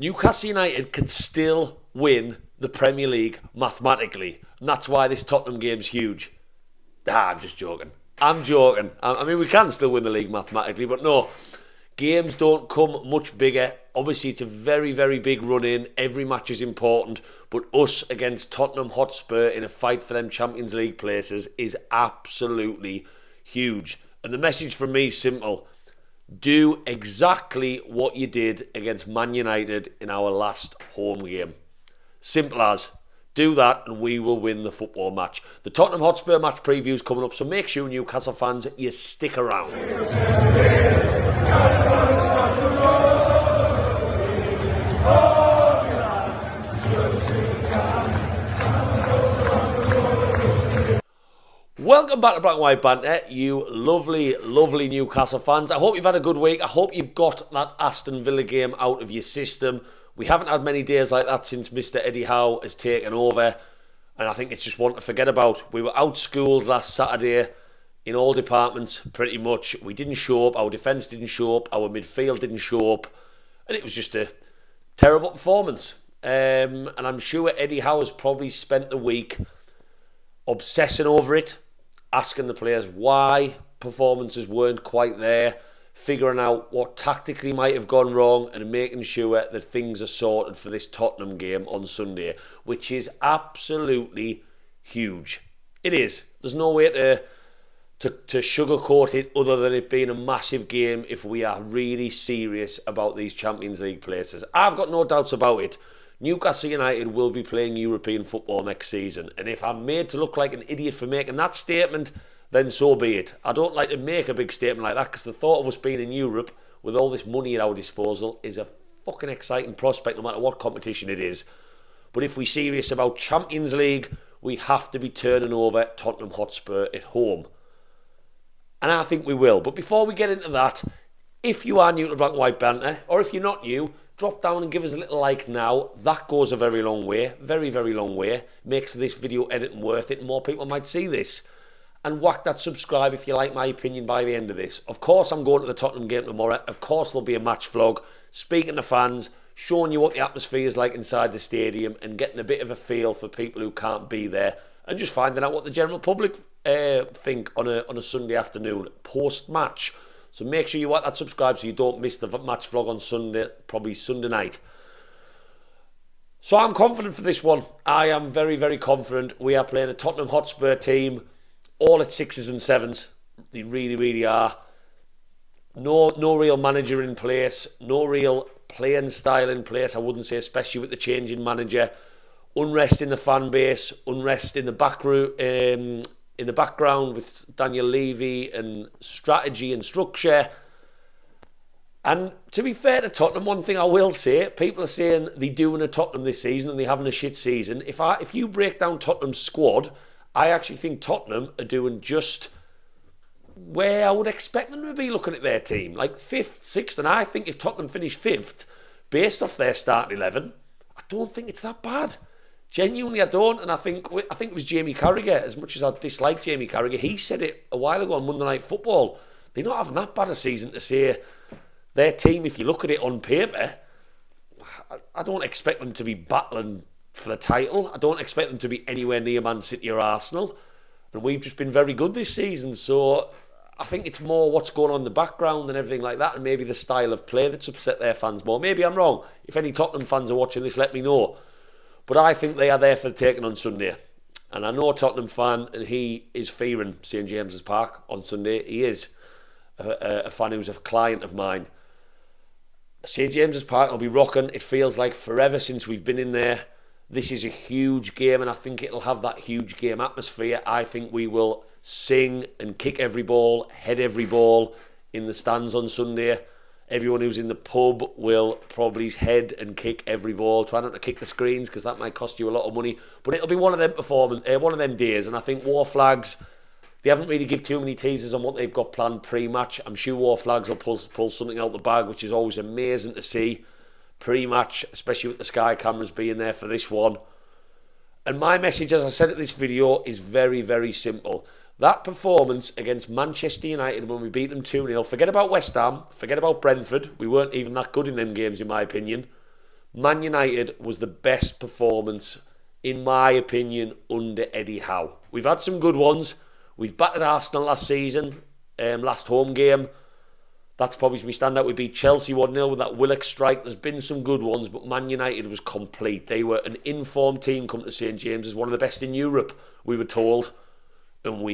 Newcastle United can still win the Premier League mathematically. And that's why this Tottenham game's huge. I'm just joking. I'm joking. I mean, we can still win the league mathematically, but no. Games don't come much bigger. Obviously, it's a very, very big run-in. Every match is important. But us against Tottenham Hotspur in a fight for them Champions League places is absolutely huge. And the message from me is simple. Do exactly what you did against Man United in our last home game. Simple as. Do that and we will win the football match. The Tottenham Hotspur match preview is coming up, so make sure, Newcastle fans, you stick around. Welcome back to Black and White Banter, you lovely, lovely Newcastle fans. I hope you've had a good week. I hope you've got that Aston Villa game out of your system. We haven't had many days like that since Mr. Eddie Howe has taken over. And I think it's just one to forget about. We were outschooled last Saturday in all departments, pretty much. We didn't show up. Our defence didn't show up. Our midfield didn't show up. And it was just a terrible performance. And I'm sure Eddie Howe has probably spent the week obsessing over it, asking the players why performances weren't quite there, figuring out what tactically might have gone wrong and making sure that things are sorted for this Tottenham game on Sunday, which is absolutely huge. It is. There's no way to sugarcoat it other than it being a massive game if we are really serious about these Champions League places. I've got no doubts about it. Newcastle United will be playing European football next season, and if I'm made to look like an idiot for making that statement, then so be it. I don't like to make a big statement like that because the thought of us being in Europe with all this money at our disposal is a fucking exciting prospect no matter what competition it is. But if we're serious about Champions League, we have to be turning over Tottenham Hotspur at home. And I think we will. But before we get into that, if you are new to Black and White Banter, or if you're not new, drop down and give us a little like now. That goes a very long way. Very, very long way. Makes this video editing worth it and more people might see this. And whack that subscribe if you like my opinion by the end of this. Of course, I'm going to the Tottenham game tomorrow. Of course, there'll be a match vlog. Speaking to fans, showing you what the atmosphere is like inside the stadium and getting a bit of a feel for people who can't be there and just finding out what the general public think on a Sunday afternoon post-match. So make sure you whack that subscribe so you don't miss the match vlog on Sunday, probably Sunday night. So I'm confident for this one. I am very, very confident. We are playing a Tottenham Hotspur team all at 6s and 7s. They really, really are. No real manager in place. No real playing style in place, I wouldn't say, especially with the change in manager. Unrest in the fan base. Unrest in the background with Daniel Levy and strategy and structure. And to be fair to Tottenham, one thing I will say, people are saying they're doing a Tottenham this season and they're having a shit season. If you break down Tottenham's squad, I actually think Tottenham are doing just where I would expect them to be looking at their team. Like 5th, 6th, and I think if Tottenham finish 5th, based off their starting 11, I don't think it's that bad. Genuinely, I don't. And I think it was Jamie Carragher, as much as I dislike Jamie Carragher, he said it a while ago on Monday Night Football. They're not having that bad a season to say their team, if you look at it on paper, I don't expect them to be battling for the title. I don't expect them to be anywhere near Man City or Arsenal. And we've just been very good this season. So I think it's more what's going on in the background and everything like that, and maybe the style of play that's upset their fans more. Maybe I'm wrong. If any Tottenham fans are watching this, let me know. But I think they are there for the taking on Sunday. And I know a Tottenham fan, and he is fearing St James's Park on Sunday. He is a fan who's a client of mine. St James's Park will be rocking. It feels like forever since we've been in there. This is a huge game, and I think it'll have that huge game atmosphere. I think we will sing and kick every ball, head every ball in the stands on Sunday. Everyone who's in the pub will probably head and kick every ball. Try not to kick the screens because that might cost you a lot of money. But it'll be one of them days. And I think War Flags, they haven't really given too many teasers on what they've got planned pre-match. I'm sure War Flags will pull something out the bag, which is always amazing to see. Pre-match, especially with the Sky cameras being there for this one. And my message, as I said at this video, is very, very simple. That performance against Manchester United when we beat them 2-0, forget about West Ham, forget about Brentford. We weren't even that good in them games, in my opinion. Man United was the best performance, in my opinion, under Eddie Howe. We've had some good ones. We've battered Arsenal last season, last home game. That's probably my standout. We beat Chelsea 1-0 with that Willock strike. There's been some good ones, but Man United was complete. They were an informed team come to St James's, one of the best in Europe, we were told. And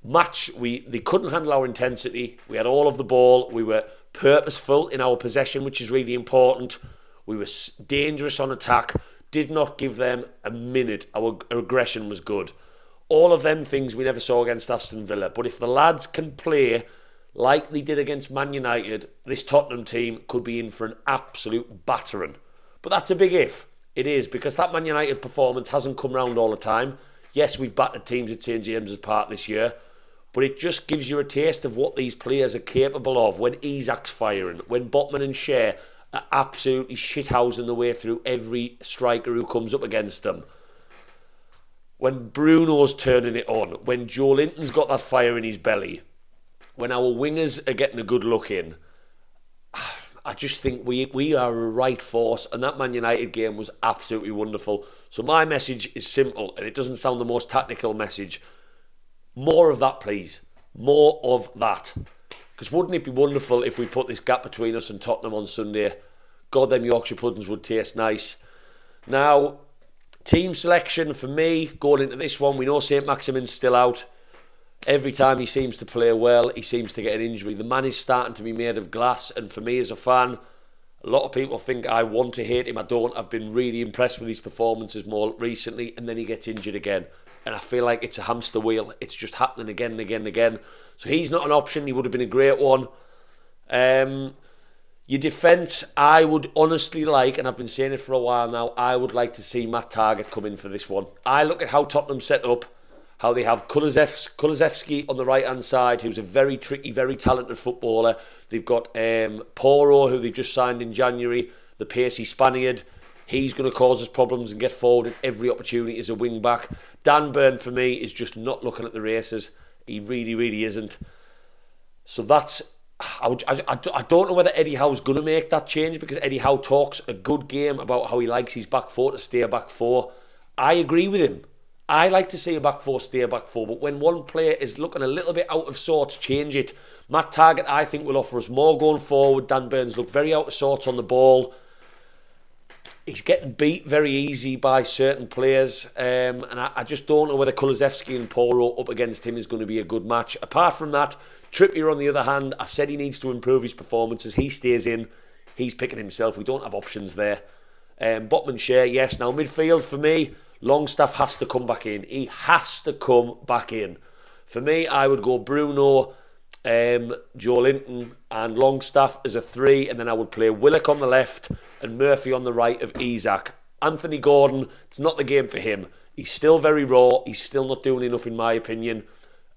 they couldn't handle our intensity. We had all of the ball. We were purposeful in our possession, which is really important. We were dangerous on attack. Did not give them a minute. Our aggression was good. All of them things we never saw against Aston Villa. But if the lads can play like they did against Man United, this Tottenham team could be in for an absolute battering. But that's a big if. It is, because that Man United performance hasn't come round all the time. Yes, we've battered teams at St James's Park this year, but it just gives you a taste of what these players are capable of when Isak's firing, when Botman and Shea are absolutely shithousing the way through every striker who comes up against them. When Bruno's turning it on, when Joe Linton's got that fire in his belly, when our wingers are getting a good look in, I just think we are a right force, and that Man United game was absolutely wonderful. So my message is simple, and it doesn't sound the most tactical message. More of that, please. More of that. Because wouldn't it be wonderful if we put this gap between us and Tottenham on Sunday? God, them Yorkshire puddings would taste nice. Now, team selection for me, going into this one, we know St Maximin's still out. Every time he seems to play well, he seems to get an injury. The man is starting to be made of glass, and for me as a fan, a lot of people think I want to hate him. I don't. I've been really impressed with his performances more recently, and then he gets injured again. And I feel like it's a hamster wheel. It's just happening again and again and again. So he's not an option. He would have been a great one. Your defence, I would honestly like, and I've been saying it for a while now, I would like to see Matt Targett come in for this one. I look at how Tottenham set up, how they have Kulusevski on the right-hand side, who's a very tricky, very talented footballer. They've got Porro, who they've just signed in January, the pacey Spaniard. He's going to cause us problems and get forward at every opportunity as a wing-back. Dan Burn, for me, is just not looking at the races. He really, really isn't. So that's... I don't know whether Eddie Howe's going to make that change, because Eddie Howe talks a good game about how he likes his back four to stay a back four. I agree with him. I like to see a back four stay a back four, but when one player is looking a little bit out of sorts, change it. Matt Targett, I think, will offer us more going forward. Dan Burns looked very out of sorts on the ball. He's getting beat very easy by certain players, and I just don't know whether Kulusevski and Porro up against him is going to be a good match. Apart from that, Trippier, on the other hand, I said he needs to improve his performances. He stays in. He's picking himself. We don't have options there. Botman, Shea, yes. Now, midfield, for me, Longstaff has to come back in. He has to come back in. For me, I would go Bruno, Joe Linton and Longstaff as a three, and then I would play Willock on the left and Murphy on the right of Isak. Anthony Gordon, it's not the game for him. He's still very raw. He's still not doing enough, in my opinion.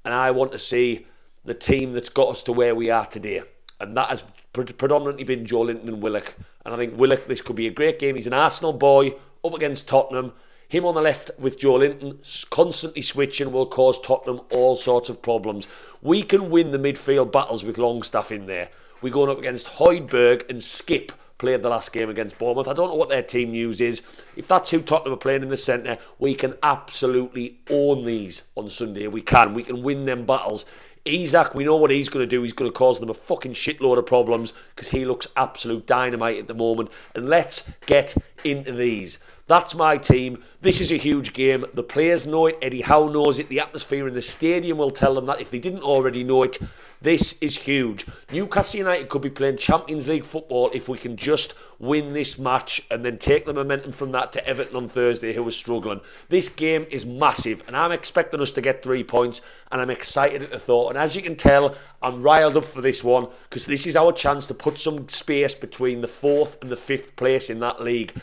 And I want to see the team that's got us to where we are today. And that has predominantly been Joe Linton and Willock. And I think Willock, this could be a great game. He's an Arsenal boy up against Tottenham. Him on the left with Joe Linton, constantly switching, will cause Tottenham all sorts of problems. We can win the midfield battles with Longstaff in there. We're going up against Højbjerg, and Skip played the last game against Bournemouth. I don't know what their team news is. If that's who Tottenham are playing in the centre, we can absolutely own these on Sunday. We can win them battles. Isak, we know what he's going to do. He's going to cause them a fucking shitload of problems, because he looks absolute dynamite at the moment. And let's get into these. That's my team. This is a huge game. The players know it. Eddie Howe knows it. The atmosphere in the stadium will tell them that if they didn't already know it. This is huge. Newcastle United could be playing Champions League football if we can just win this match and then take the momentum from that to Everton on Thursday, who are struggling. This game is massive, and I'm expecting us to get 3 points, and I'm excited at the thought. And as you can tell, I'm riled up for this one, because this is our chance to put some space between the 4th and the 5th place in that league.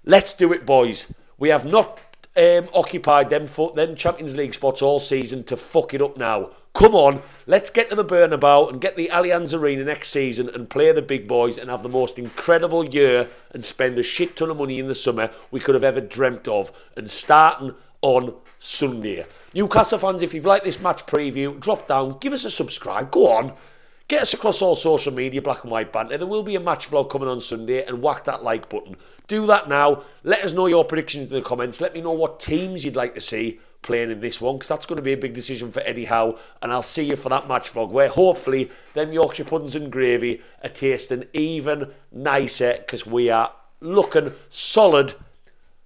Let's do it, boys. We have not occupied them Champions League spots all season to fuck it up now. Come on, let's get to the Bernabeu and get the Allianz Arena next season and play the big boys and have the most incredible year and spend a shit ton of money in the summer we could have ever dreamt of. And starting on Sunday. Newcastle fans, if you've liked this match preview, drop down, give us a subscribe. Go on. Get us across all social media, Black and White Banter. There will be a match vlog coming on Sunday, and whack that like button. Do that now. Let us know your predictions in the comments. Let me know what teams you'd like to see playing in this one, because that's going to be a big decision for Eddie Howe, and I'll see you for that match vlog where hopefully them Yorkshire puddings and gravy are tasting even nicer, because we are looking solid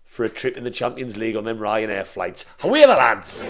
for a trip in the Champions League on them Ryanair flights. Away the lads!